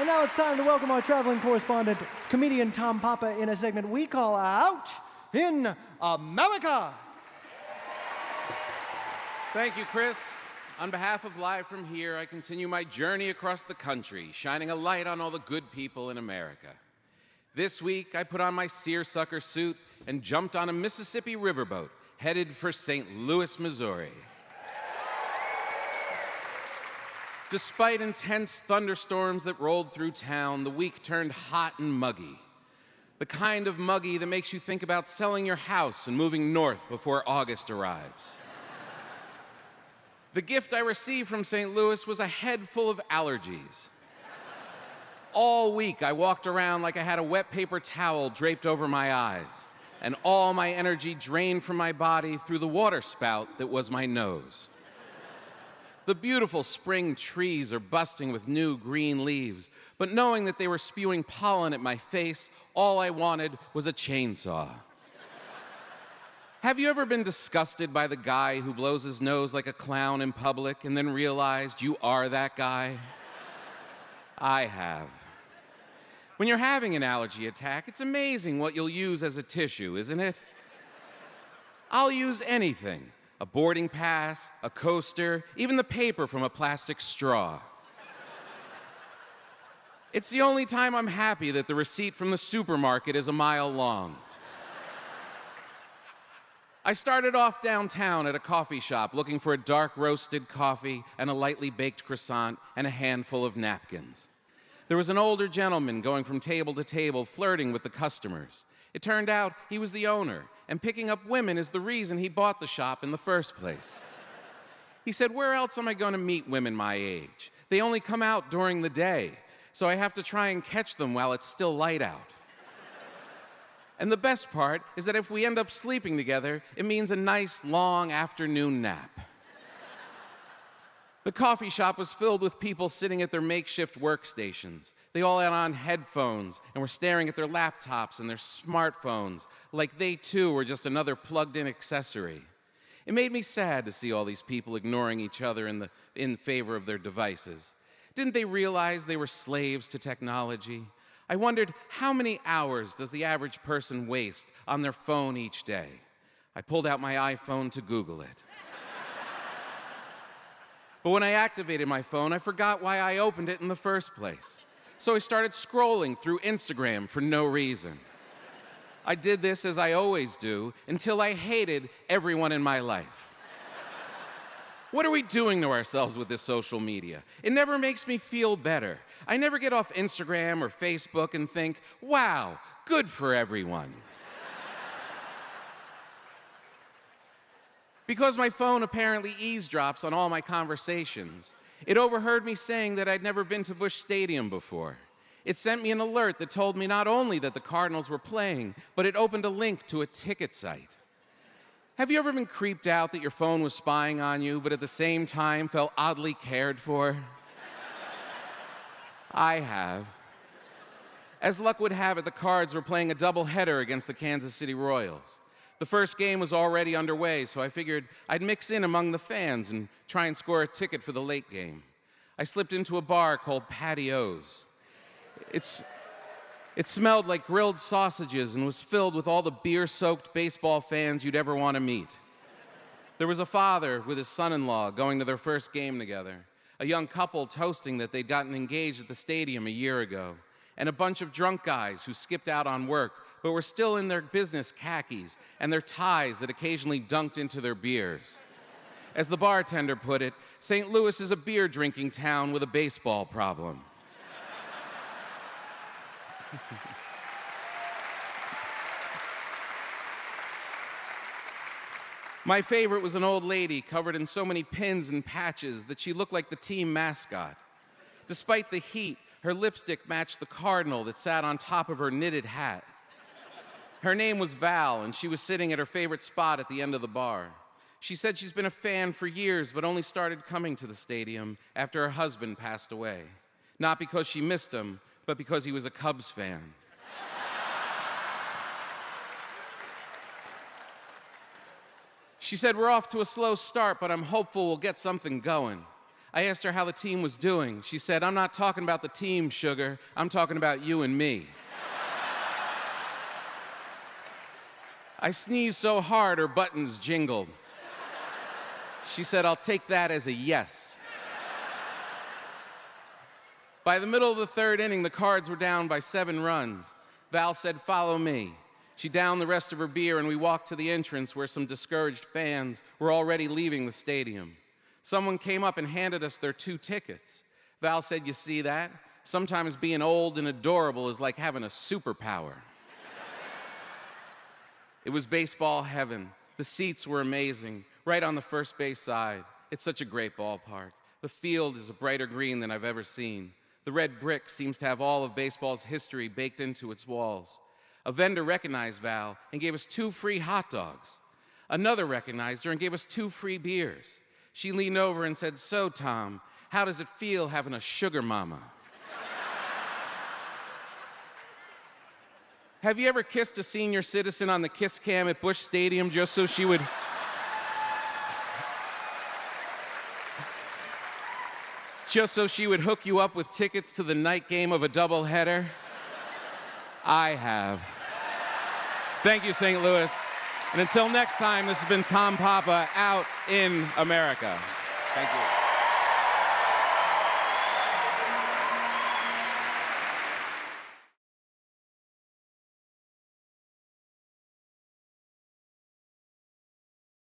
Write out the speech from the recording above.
And now it's time to welcome our traveling correspondent, comedian Tom Papa, in a segment we call Out in America. Thank you, Chris. On behalf of Live From Here, I continue my journey across the country, shining a light on all the good people in America. This week, I put on my seersucker suit and jumped on a Mississippi riverboat, headed for St. Louis, Missouri. Despite intense thunderstorms that rolled through town, the week turned hot and muggy. The kind of muggy that makes you think about selling your house and moving north before August arrives. The gift I received from St. Louis was a head full of allergies. All week, I walked around like I had a wet paper towel draped over my eyes, and all my energy drained from my body through the water spout that was my nose. The beautiful spring trees are busting with new green leaves, but knowing that they were spewing pollen at my face, all I wanted was a chainsaw. Have you ever been disgusted by the guy who blows his nose like a clown in public and then realized you are that guy? I have. When you're having an allergy attack, it's amazing what you'll use as a tissue, isn't it? I'll use anything. A boarding pass, a coaster, even the paper from a plastic straw. It's the only time I'm happy that the receipt from the supermarket is a mile long. I started off downtown at a coffee shop looking for a dark roasted coffee and a lightly baked croissant and a handful of napkins. There was an older gentleman going from table to table flirting with the customers. It turned out he was the owner, and picking up women is the reason he bought the shop in the first place. He said, "Where else am I going to meet women my age? They only come out during the day, so I have to try and catch them while it's still light out. And the best part is that if we end up sleeping together, it means a nice long afternoon nap." The coffee shop was filled with people sitting at their makeshift workstations. They all had on headphones and were staring at their laptops and their smartphones like they too were just another plugged-in accessory. It made me sad to see all these people ignoring each other in favor of their devices. Didn't they realize they were slaves to technology? I wondered, how many hours does the average person waste on their phone each day? I pulled out my iPhone to Google it. But when I activated my phone, I forgot why I opened it in the first place. So I started scrolling through Instagram for no reason. I did this as I always do until I hated everyone in my life. What are we doing to ourselves with this social media? It never makes me feel better. I never get off Instagram or Facebook and think, wow, good for everyone. Because my phone apparently eavesdrops on all my conversations, it overheard me saying that I'd never been to Busch Stadium before. It sent me an alert that told me not only that the Cardinals were playing, but it opened a link to a ticket site. Have you ever been creeped out that your phone was spying on you, but at the same time felt oddly cared for? I have. As luck would have it, the Cards were playing a doubleheader against the Kansas City Royals. The first game was already underway, so I figured I'd mix in among the fans and try and score a ticket for the late game. I slipped into a bar called Patio's. It smelled like grilled sausages and was filled with all the beer-soaked baseball fans you'd ever want to meet. There was a father with his son-in-law going to their first game together, a young couple toasting that they'd gotten engaged at the stadium a year ago, and a bunch of drunk guys who skipped out on work but were still in their business khakis and their ties that occasionally dunked into their beers. As the bartender put it, St. Louis is a beer-drinking town with a baseball problem. My favorite was an old lady covered in so many pins and patches that she looked like the team mascot. Despite the heat, her lipstick matched the cardinal that sat on top of her knitted hat. Her name was Val, and she was sitting at her favorite spot at the end of the bar. She said she's been a fan for years, but only started coming to the stadium after her husband passed away. Not because she missed him, but because he was a Cubs fan. She said, "We're off to a slow start, but I'm hopeful we'll get something going. I asked her how the team was doing. She said, "I'm not talking about the team, sugar. I'm talking about you and me." I sneezed so hard her buttons jingled. She said, "I'll take that as a yes." By the middle of the third inning, the Cards were down by 7 runs. Val said, "Follow me." She downed the rest of her beer, and we walked to the entrance where some discouraged fans were already leaving the stadium. Someone came up and handed us their 2 tickets. Val said, "You see that? Sometimes being old and adorable is like having a superpower." It was baseball heaven. The seats were amazing, right on the first base side. It's such a great ballpark. The field is a brighter green than I've ever seen. The red brick seems to have all of baseball's history baked into its walls. A vendor recognized Val and gave us 2 free hot dogs. Another recognized her and gave us 2 free beers. She leaned over and said, "So, Tom, how does it feel having a sugar mama?" Have you ever kissed a senior citizen on the kiss cam at Busch Stadium just so she would hook you up with tickets to the night game of a doubleheader? I have. Thank you, St. Louis. And until next time, this has been Tom Papa out in America. Thank you.